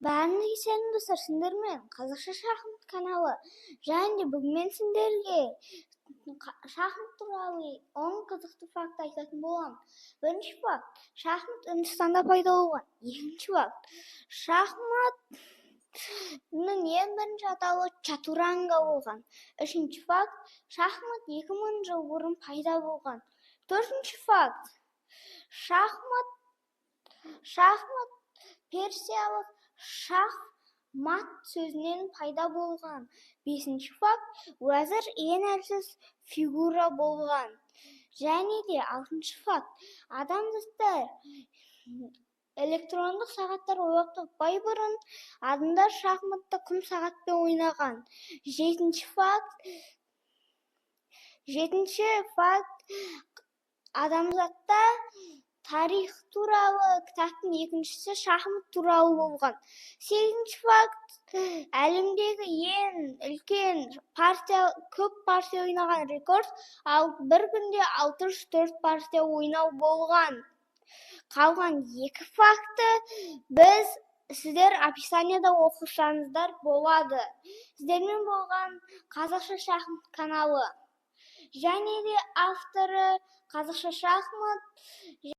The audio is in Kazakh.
Бәріңізге сәлем достар, сіздермен қазақша шахмат каналы. Және де бүгін мен сіздерге шахмат туралы 10 қызықты факт айтатын боламын. Бірінші факт: шахмат Үндістанда пайда болған. Екінші факт: шахматтың ең бірінші атауы чатуранга болған. Үшінші факт: шахмат 2000 жыл бұрын пайда болған. Төртінші факт: шахмат персиялық шахмат сөзінен пайда болған. Бесінші факт: уәзір ең әлсіз фигура болған. Және де алтыншы факт: адамзаттар электрондық сағаттар ойлап таппай бұрын адамдар шахматты құм сағатпен ойнаған. Жетінші факт: адамзатта тарих туралы кітаптың екіншісі шахмат туралы болған. Сегізінші факт: әлемдегі ең үлкен көп партия ойнаған рекорд, бір күнде 604 партия ойнау болған. Қалған екі факты сіздер описанияда оқысаңыздар болады. Сіздермен болған қазақша шахмат каналы. Және де авторы қазақша шахмат